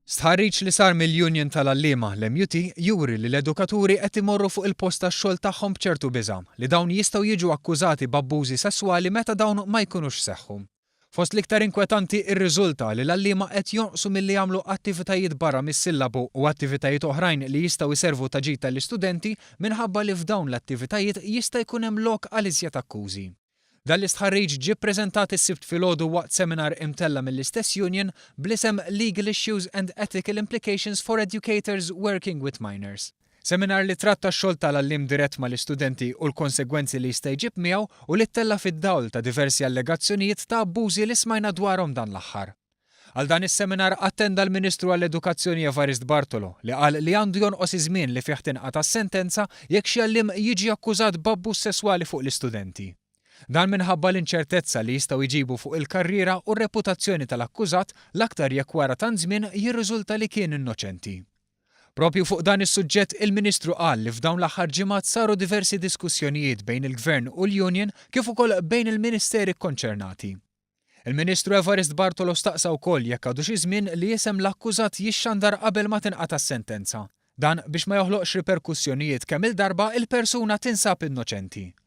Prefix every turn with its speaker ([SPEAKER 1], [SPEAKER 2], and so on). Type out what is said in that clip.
[SPEAKER 1] Stħarriġ li sar mill-Union tal-Allima l-MUT juri li l-edukaturi qed imorru fuq il-post tax-xogħol tagħhom b'ċertu biża' li dawn jistgħu jiġu akkużati b'abbużi sesswali meta dawn ma jkunux seħħu. Fost l-iktar inkwetanti ir-riżulta li l-allima qed jonqsu milli jagħmlu attivitajiet barra mis-sillabu u attivitajiet oħrajn li jistgħu jservu ta' ġid tal-istudenti minħabba li f'dawn l-attivitajiet jista' jkun hemm lok għal iżjed akkużi. Dan l-istħarriġ ġie ppreżentat is-sibt filgħodu waqt seminar imtella mill-istess union bl-isem Legal Issues and Ethical Implications for Educators Working with Minors. Seminar li tratta x-xogħol tal-għalliem dirett mal-istudenti u l-konsegwenzi li jista' jġib miegħu u li ttella fid-dawl ta' diversi allegazzjonijiet ta' abbużi li smajna dwarhom dan l-aħħar. Għal dan is-seminar attenda l-Ministru għall-Edukazzjoni Evarist Bartolo li qal li għandu jonqos iż-żmien li fih tinqata' s-sentenza jekk xi għalliem jiġi akkużat b'abbuż sesswali fuq l-istudenti. Dan minħabba l-inċertezza li jistgħu jġibu fuq il-karriera u r-reputazzjoni tal-akkużat l-aktar jekk wara tant żmien jirriżulta li kien innoċenti. Propju fuq dan is-suġġett il-Ministru qal li f'dawn l-aħħar ġimgħat saru diversi diskussjonijiet bejn il-Gvern u l-Union kif ukoll bejn il-Ministeri kkonċernati. Il-Ministru Evarist Bartolo staqsa wkoll jekk għadu xi żmien li isem l-akkużat jixxandar qabel ma tinqata' s-sentenza. Dan biex ma joħloqx riperkussjonijiet kemm il-darba il-persuna tinsab innoċenti.